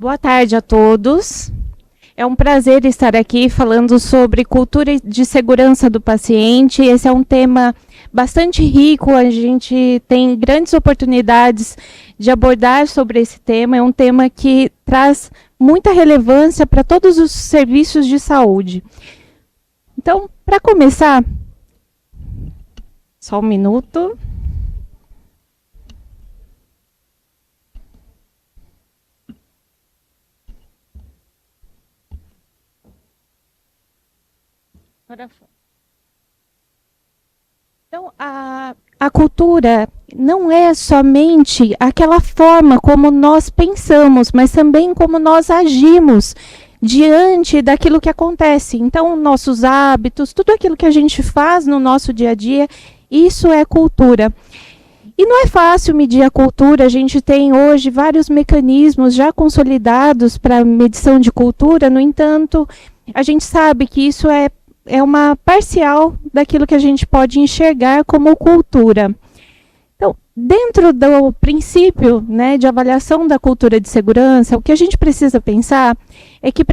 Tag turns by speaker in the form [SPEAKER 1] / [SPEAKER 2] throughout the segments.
[SPEAKER 1] Boa tarde a todos. É um prazer estar aqui falando sobre cultura de segurança do paciente. Esse é um tema bastante rico, a gente tem grandes oportunidades de abordar sobre esse tema. É um tema que traz muita relevância para todos os serviços de saúde. Então, para começar, só um minuto. Então, a cultura não é somente aquela forma como nós pensamos, mas também como nós agimos diante daquilo que acontece. Então, nossos hábitos, tudo aquilo que a gente faz no nosso dia a dia, isso é cultura. E não é fácil medir a cultura, a gente tem hoje vários mecanismos já consolidados para medição de cultura, no entanto, a gente sabe que isso é uma parcial daquilo que a gente pode enxergar como cultura. Então, dentro do princípio, né, de avaliação da cultura de segurança, o que a gente precisa pensar é que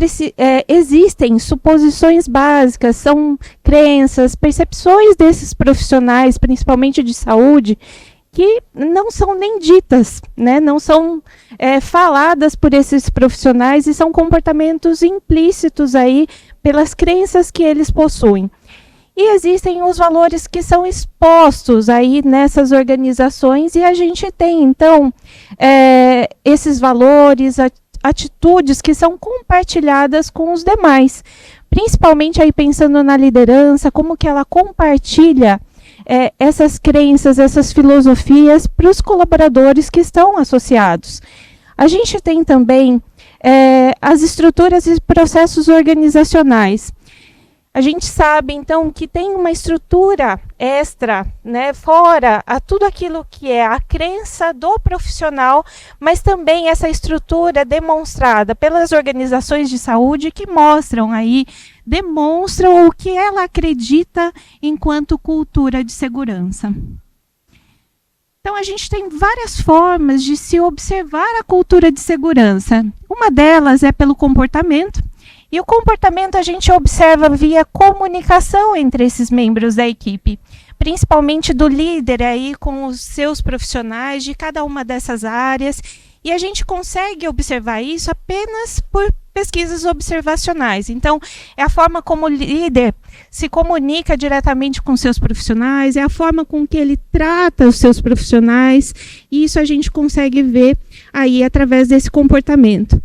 [SPEAKER 1] existem suposições básicas, são crenças, percepções desses profissionais, principalmente de saúde, que não são nem ditas, né, não são faladas por esses profissionais e são comportamentos implícitos aí pelas crenças que eles possuem. E existem os valores que são expostos aí nessas organizações e a gente tem, então, esses valores, atitudes que são compartilhadas com os demais, principalmente aí pensando na liderança, como que ela compartilha essas crenças, essas filosofias para os colaboradores que estão associados. A gente tem também as estruturas e processos organizacionais. A gente sabe, então, que tem uma estrutura extra, né, fora a tudo aquilo que é a crença do profissional, mas também essa estrutura demonstrada pelas organizações de saúde que demonstram o que ela acredita enquanto cultura de segurança. Então, a gente tem várias formas de se observar a cultura de segurança. Uma delas é pelo comportamento. E o comportamento a gente observa via comunicação entre esses membros da equipe, principalmente do líder aí com os seus profissionais de cada uma dessas áreas. E a gente consegue observar isso apenas por pesquisas observacionais. Então, é a forma como o líder se comunica diretamente com seus profissionais, é a forma com que ele trata os seus profissionais, e isso a gente consegue ver aí através desse comportamento.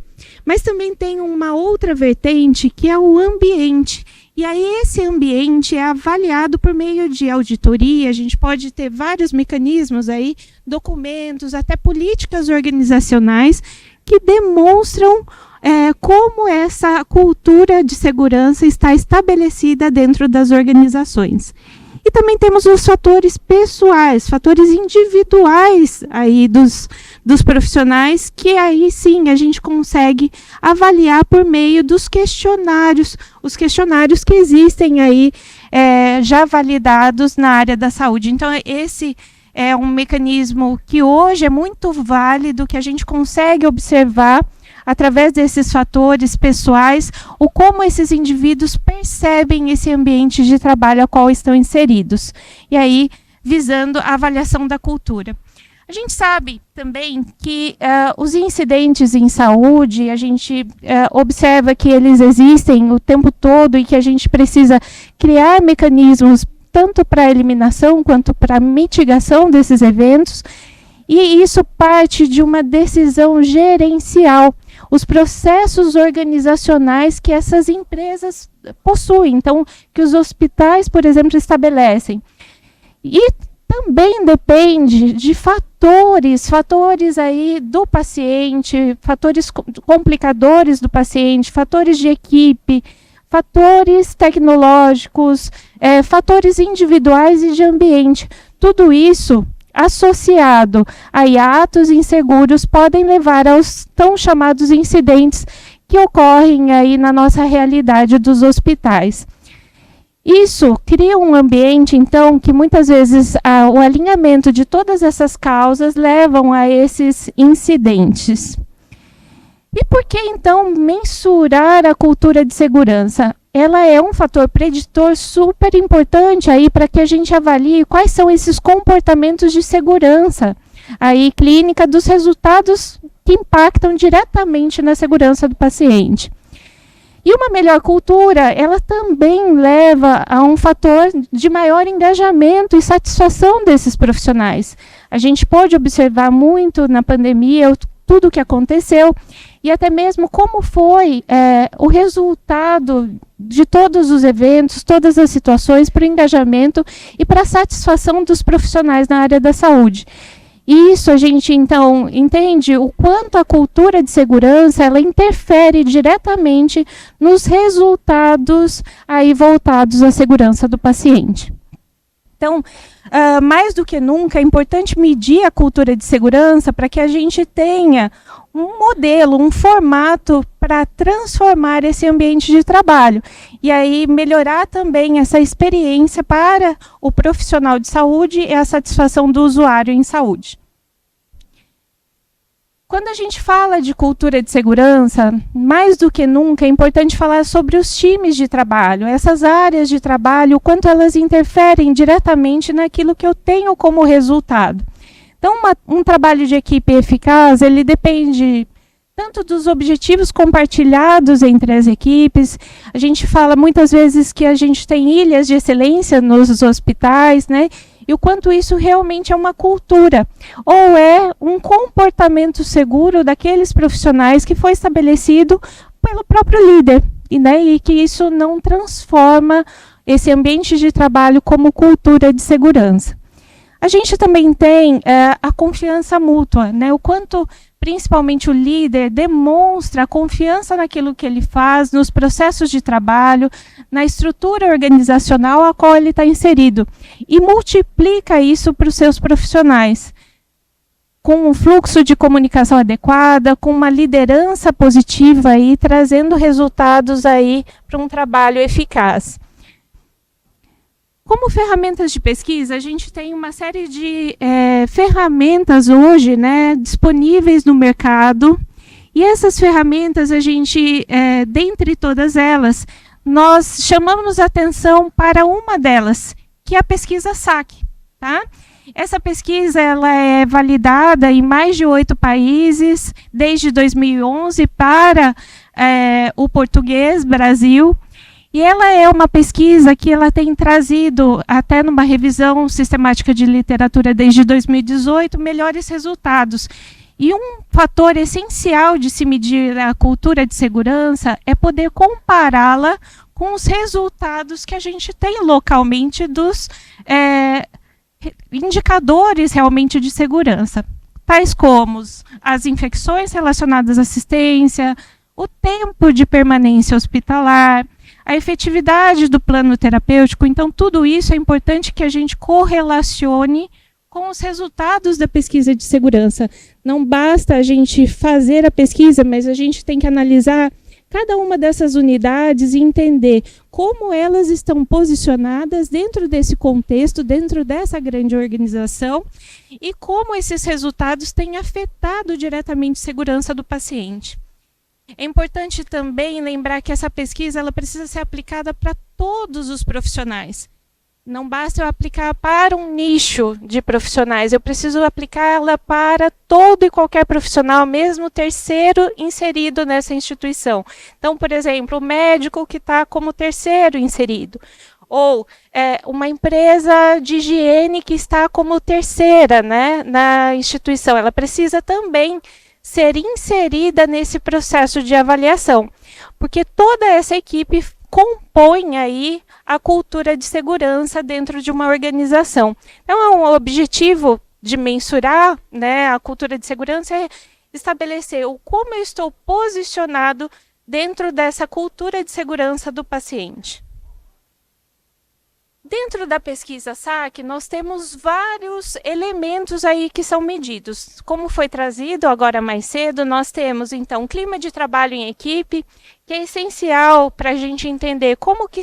[SPEAKER 1] Mas também tem uma outra vertente, que é o ambiente. E aí esse ambiente é avaliado por meio de auditoria, a gente pode ter vários mecanismos aí, documentos, até políticas organizacionais, que demonstram como essa cultura de segurança está estabelecida dentro das organizações. E também temos os fatores pessoais, fatores individuais aí dos profissionais, que aí sim a gente consegue avaliar por meio dos questionários, os questionários que existem aí já validados na área da saúde. Então, esse é um mecanismo que hoje é muito válido, que a gente consegue observar através desses fatores pessoais, o como esses indivíduos percebem esse ambiente de trabalho ao qual estão inseridos. E aí, visando a avaliação da cultura. A gente sabe também que os incidentes em saúde, a gente observa que eles existem o tempo todo e que a gente precisa criar mecanismos tanto para a eliminação quanto para a mitigação desses eventos. E isso parte de uma decisão gerencial, os processos organizacionais que essas empresas possuem, então, que os hospitais, por exemplo, estabelecem. E também depende de fatores aí do paciente, fatores complicadores do paciente, fatores de equipe, fatores tecnológicos, fatores individuais e de ambiente. Tudo isso associado a atos inseguros podem levar aos tão chamados incidentes que ocorrem aí na nossa realidade dos hospitais. Isso cria um ambiente, então, que muitas vezes o alinhamento de todas essas causas levam a esses incidentes. E por que, então, mensurar a cultura de segurança? Ela é um fator preditor super importante aí para que a gente avalie quais são esses comportamentos de segurança aí clínica dos resultados que impactam diretamente na segurança do paciente. E uma melhor cultura, ela também leva a um fator de maior engajamento e satisfação desses profissionais. A gente pôde observar muito na pandemia tudo o que aconteceu e até mesmo como foi o resultado de todos os eventos, todas as situações para o engajamento e para a satisfação dos profissionais na área da saúde. Isso a gente, então, entende o quanto a cultura de segurança ela interfere diretamente nos resultados aí voltados à segurança do paciente. Então, mais do que nunca, é importante medir a cultura de segurança para que a gente tenha um modelo, um formato para transformar esse ambiente de trabalho. E aí melhorar também essa experiência para o profissional de saúde e a satisfação do usuário em saúde. Quando a gente fala de cultura de segurança, mais do que nunca é importante falar sobre os times de trabalho, essas áreas de trabalho, o quanto elas interferem diretamente naquilo que eu tenho como resultado. Então, um trabalho de equipe eficaz, ele depende tanto dos objetivos compartilhados entre as equipes. A gente fala muitas vezes que a gente tem ilhas de excelência nos hospitais, né? E o quanto isso realmente é uma cultura, ou é um comportamento seguro daqueles profissionais que foi estabelecido pelo próprio líder, e que isso não transforma esse ambiente de trabalho como cultura de segurança. A gente também tem a confiança mútua, né? O quanto, principalmente, o líder demonstra a confiança naquilo que ele faz, nos processos de trabalho, na estrutura organizacional a qual ele está inserido, e multiplica isso para os seus profissionais, com um fluxo de comunicação adequada, com uma liderança positiva aí, trazendo resultados aí para um trabalho eficaz. Como ferramentas de pesquisa, a gente tem uma série de ferramentas hoje, né, disponíveis no mercado. E essas ferramentas, a gente, dentre todas elas, nós chamamos atenção para uma delas, que é a pesquisa SAC. Tá? Essa pesquisa ela é validada em mais de 8 países, desde 2011, para o português, Brasil. E ela é uma pesquisa que ela tem trazido, até numa revisão sistemática de literatura desde 2018, melhores resultados. E um fator essencial de se medir a cultura de segurança é poder compará-la com os resultados que a gente tem localmente dos indicadores realmente de segurança, tais como as infecções relacionadas à assistência, o tempo de permanência hospitalar, a efetividade do plano terapêutico. Então, tudo isso é importante que a gente correlacione com os resultados da pesquisa de segurança. Não basta a gente fazer a pesquisa, mas a gente tem que analisar cada uma dessas unidades e entender como elas estão posicionadas dentro desse contexto, dentro dessa grande organização, e como esses resultados têm afetado diretamente a segurança do paciente. É importante também lembrar que essa pesquisa ela precisa ser aplicada para todos os profissionais. Não basta eu aplicar para um nicho de profissionais, eu preciso aplicá-la para todo e qualquer profissional, mesmo terceiro inserido nessa instituição. Então, por exemplo, o médico que está como terceiro inserido, ou uma empresa de higiene que está como terceira, né, na instituição, ela precisa também ser inserida nesse processo de avaliação, porque toda essa equipe compõe aí a cultura de segurança dentro de uma organização. Então, um objetivo de mensurar, né, a cultura de segurança é estabelecer como eu estou posicionado dentro dessa cultura de segurança do paciente. Dentro da pesquisa SAC, nós temos vários elementos aí que são medidos. Como foi trazido agora mais cedo, nós temos, então, clima de trabalho em equipe, que é essencial para a gente entender como que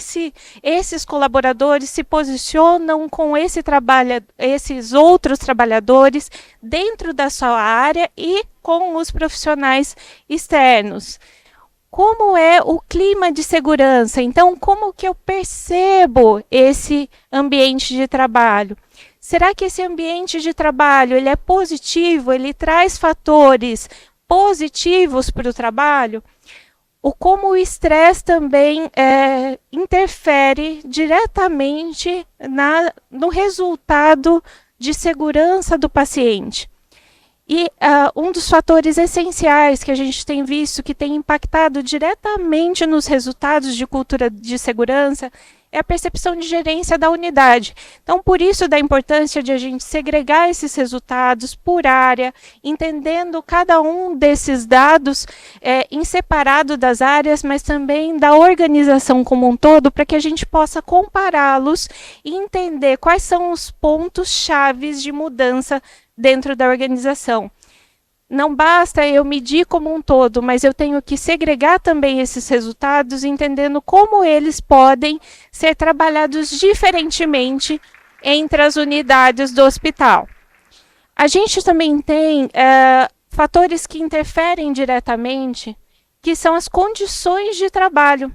[SPEAKER 1] esses colaboradores se posicionam com esses outros trabalhadores dentro da sua área e com os profissionais externos. Como é o clima de segurança? Então, como que eu percebo esse ambiente de trabalho? Será que esse ambiente de trabalho ele é positivo? Ele traz fatores positivos para o trabalho? Como o estresse também interfere diretamente no resultado de segurança do paciente. E um dos fatores essenciais que a gente tem visto que tem impactado diretamente nos resultados de cultura de segurança é a percepção de gerência da unidade. Então, por isso da importância de a gente segregar esses resultados por área, entendendo cada um desses dados em separado das áreas, mas também da organização como um todo, para que a gente possa compará-los e entender quais são os pontos chaves de mudança dentro da organização. Não basta eu medir como um todo, mas eu tenho que segregar também esses resultados, entendendo como eles podem ser trabalhados diferentemente entre as unidades do hospital. A gente também tem fatores que interferem diretamente, que são as condições de trabalho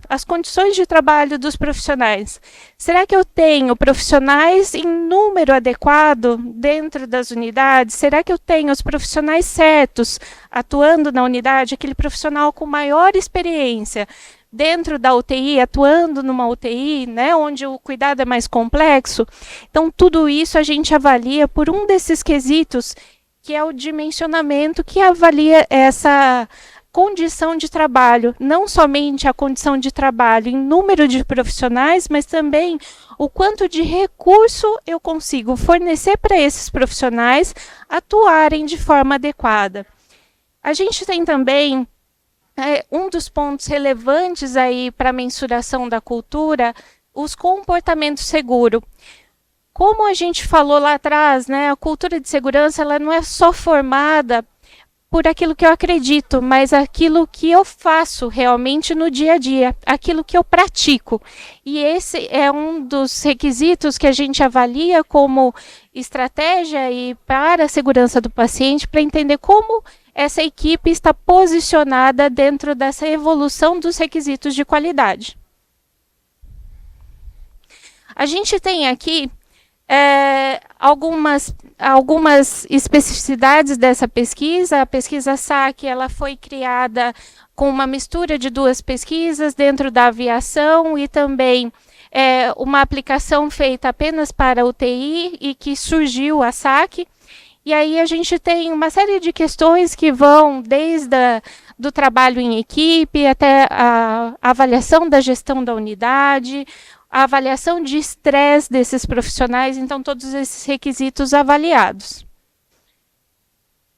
[SPEAKER 1] dos profissionais. Será que eu tenho profissionais em número adequado dentro das unidades? Será que eu tenho os profissionais certos atuando na unidade, aquele profissional com maior experiência dentro da UTI, atuando numa UTI, né, onde o cuidado é mais complexo? Então, tudo isso a gente avalia por um desses quesitos, que é o dimensionamento, que avalia essa condição de trabalho, não somente a condição de trabalho em número de profissionais, mas também o quanto de recurso eu consigo fornecer para esses profissionais atuarem de forma adequada. A gente tem também um dos pontos relevantes aí para a mensuração da cultura, os comportamentos seguros. Como a gente falou lá atrás, né, a cultura de segurança ela não é só formada por aquilo que eu acredito, mas aquilo que eu faço realmente no dia a dia, aquilo que eu pratico. E esse é um dos requisitos que a gente avalia como estratégia e para a segurança do paciente, para entender como essa equipe está posicionada dentro dessa evolução dos requisitos de qualidade. A gente tem aqui algumas especificidades dessa pesquisa. A pesquisa SAC ela foi criada com uma mistura de duas pesquisas dentro da aviação e também uma aplicação feita apenas para UTI e que surgiu a SAC. E aí a gente tem uma série de questões que vão desde do trabalho em equipe até a avaliação da gestão da unidade, a avaliação de estresse desses profissionais, então todos esses requisitos avaliados.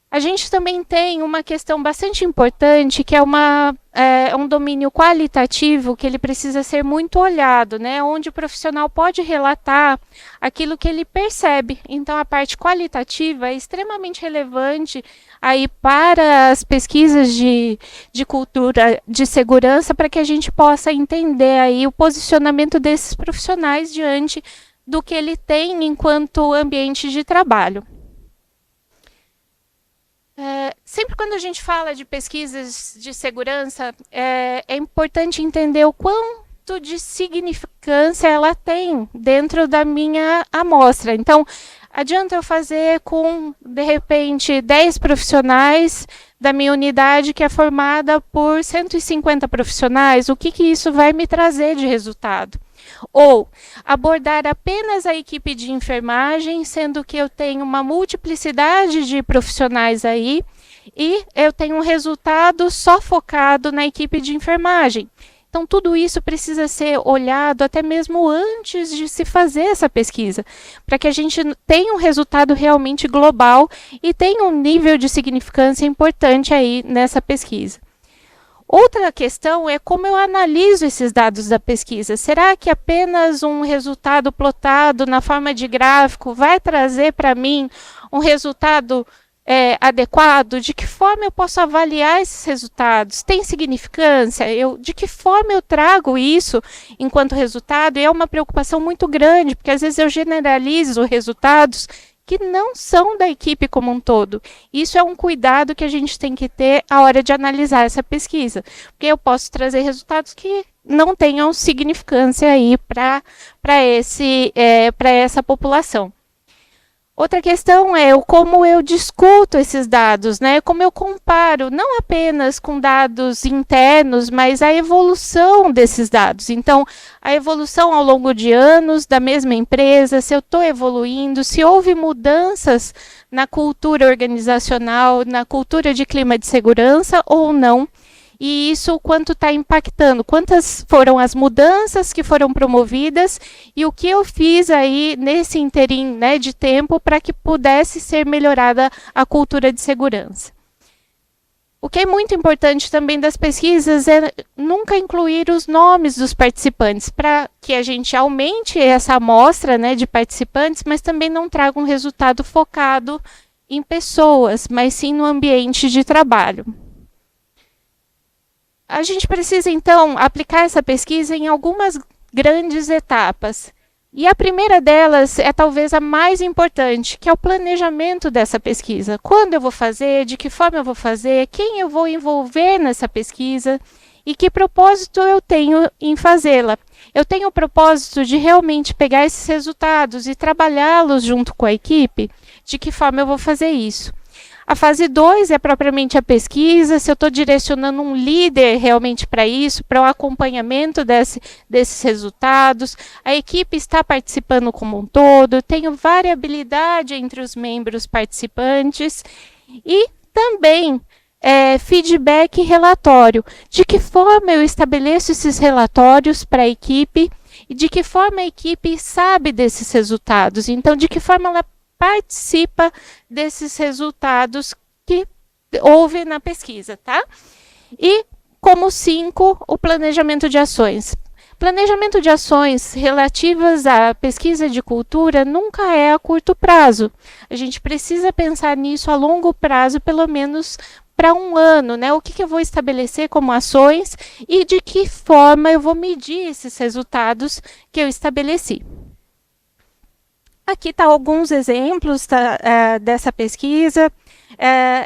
[SPEAKER 1] A gente também tem uma questão bastante importante, que é um domínio qualitativo, que ele precisa ser muito olhado, né? Onde o profissional pode relatar aquilo que ele percebe. Então, a parte qualitativa é extremamente relevante aí para as pesquisas de cultura de segurança, para que a gente possa entender aí o posicionamento desses profissionais diante do que ele tem enquanto ambiente de trabalho. Sempre quando a gente fala de pesquisas de segurança, é importante entender o quanto de significância ela tem dentro da minha amostra. Então, adianta eu fazer com, de repente, 10 profissionais da minha unidade que é formada por 150 profissionais, o que isso vai me trazer de resultado? Ou abordar apenas a equipe de enfermagem, sendo que eu tenho uma multiplicidade de profissionais aí, e eu tenho um resultado só focado na equipe de enfermagem. Então, tudo isso precisa ser olhado até mesmo antes de se fazer essa pesquisa, para que a gente tenha um resultado realmente global e tenha um nível de significância importante aí nessa pesquisa. Outra questão é como eu analiso esses dados da pesquisa. Será que apenas um resultado plotado na forma de gráfico vai trazer para mim um resultado adequado? De que forma eu posso avaliar esses resultados? Tem significância? De que forma eu trago isso enquanto resultado? E é uma preocupação muito grande, porque às vezes eu generalizo resultados que não são da equipe como um todo. Isso é um cuidado que a gente tem que ter à hora de analisar essa pesquisa, porque eu posso trazer resultados que não tenham significância aí para essa população. Outra questão é como eu discuto esses dados, né? Como eu comparo, não apenas com dados internos, mas a evolução desses dados. Então, a evolução ao longo de anos da mesma empresa, se eu estou evoluindo, se houve mudanças na cultura organizacional, na cultura de clima de segurança ou não. E isso o quanto está impactando, quantas foram as mudanças que foram promovidas e o que eu fiz aí nesse interim, né, de tempo para que pudesse ser melhorada a cultura de segurança. O que é muito importante também das pesquisas é nunca incluir os nomes dos participantes, para que a gente aumente essa amostra, né, de participantes, mas também não traga um resultado focado em pessoas, mas sim no ambiente de trabalho. A gente precisa, então, aplicar essa pesquisa em algumas grandes etapas. E a primeira delas é talvez a mais importante, que é o planejamento dessa pesquisa. Quando eu vou fazer, de que forma eu vou fazer, quem eu vou envolver nessa pesquisa e que propósito eu tenho em fazê-la. Eu tenho o propósito de realmente pegar esses resultados e trabalhá-los junto com a equipe. De que forma eu vou fazer isso? A fase 2 é propriamente a pesquisa, se eu estou direcionando um líder realmente para isso, para o acompanhamento desses resultados, a equipe está participando como um todo, tenho variabilidade entre os membros participantes e também feedback e relatório. De que forma eu estabeleço esses relatórios para a equipe e de que forma a equipe sabe desses resultados? Então, de que forma ela participa desses resultados que houve na pesquisa, tá? E, como 5, o planejamento de ações. Planejamento de ações relativas à pesquisa de cultura nunca é a curto prazo. A gente precisa pensar nisso a longo prazo, pelo menos para um ano, né? O que eu vou estabelecer como ações e de que forma eu vou medir esses resultados que eu estabeleci. Aqui estão alguns exemplos dessa pesquisa.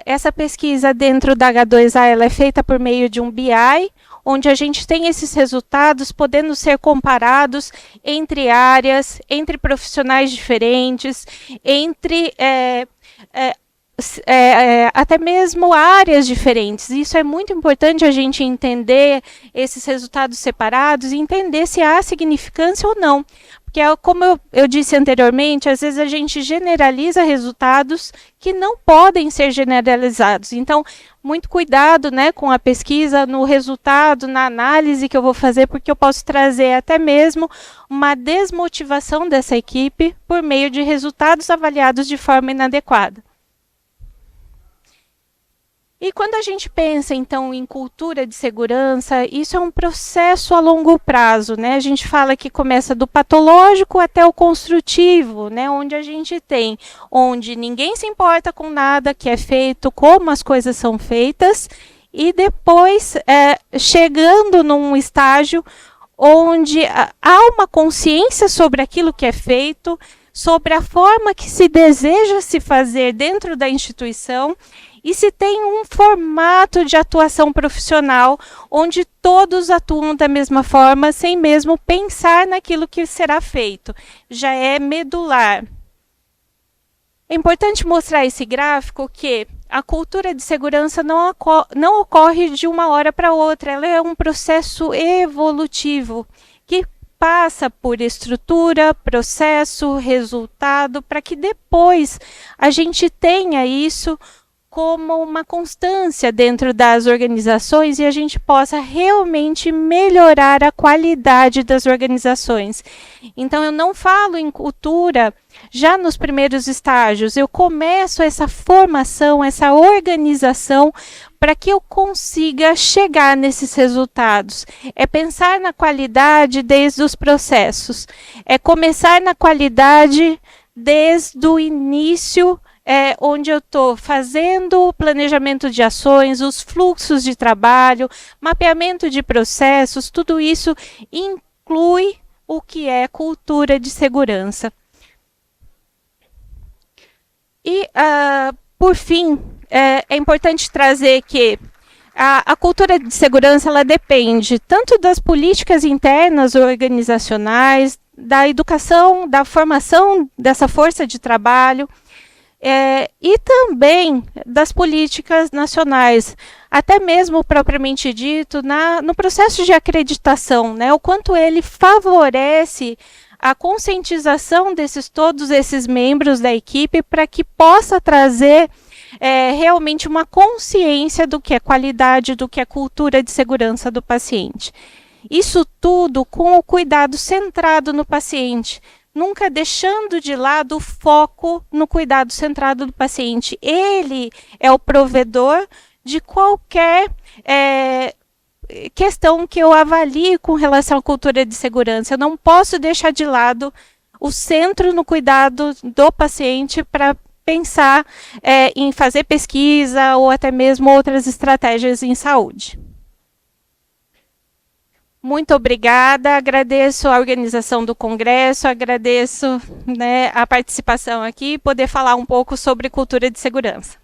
[SPEAKER 1] Essa pesquisa dentro da H2A ela é feita por meio de um BI, onde a gente tem esses resultados podendo ser comparados entre áreas, entre profissionais diferentes, entre até mesmo áreas diferentes. Isso é muito importante a gente entender esses resultados separados e entender se há significância ou não. Porque, como eu disse anteriormente, às vezes a gente generaliza resultados que não podem ser generalizados. Então, muito cuidado, né, com a pesquisa, no resultado, na análise que eu vou fazer, porque eu posso trazer até mesmo uma desmotivação dessa equipe por meio de resultados avaliados de forma inadequada. E quando a gente pensa, então, em cultura de segurança, isso é um processo a longo prazo, né? A gente fala que começa do patológico até o construtivo, né? Onde ninguém se importa com nada que é feito, como as coisas são feitas, e depois chegando num estágio onde há uma consciência sobre aquilo que é feito, sobre a forma que se deseja se fazer dentro da instituição, e se tem um formato de atuação profissional onde todos atuam da mesma forma, sem mesmo pensar naquilo que será feito. Já é medular. É importante mostrar esse gráfico que a cultura de segurança não ocorre de uma hora para outra, ela é um processo evolutivo que passa por estrutura, processo, resultado, para que depois a gente tenha isso como uma constância dentro das organizações e a gente possa realmente melhorar a qualidade das organizações. Então, eu não falo em cultura já nos primeiros estágios, eu começo essa formação, essa organização, para que eu consiga chegar nesses resultados. É pensar na qualidade desde os processos, é começar na qualidade desde o início, onde eu estou fazendo o planejamento de ações, os fluxos de trabalho, mapeamento de processos, tudo isso inclui o que é cultura de segurança. E, por fim, é importante trazer que a cultura de segurança ela depende tanto das políticas internas organizacionais, da educação, da formação dessa força de trabalho, e também das políticas nacionais, até mesmo propriamente dito no processo de acreditação, né, o quanto ele favorece a conscientização todos esses membros da equipe para que possa trazer realmente uma consciência do que é qualidade, do que é cultura de segurança do paciente. Isso tudo com o cuidado centrado no paciente, nunca deixando de lado o foco no cuidado centrado do paciente. Ele é o provedor de qualquer questão que eu avalie com relação à cultura de segurança. Eu não posso deixar de lado o centro no cuidado do paciente para pensar em fazer pesquisa ou até mesmo outras estratégias em saúde. Muito obrigada, agradeço a organização do congresso, agradeço, né, a participação aqui e poder falar um pouco sobre cultura de segurança.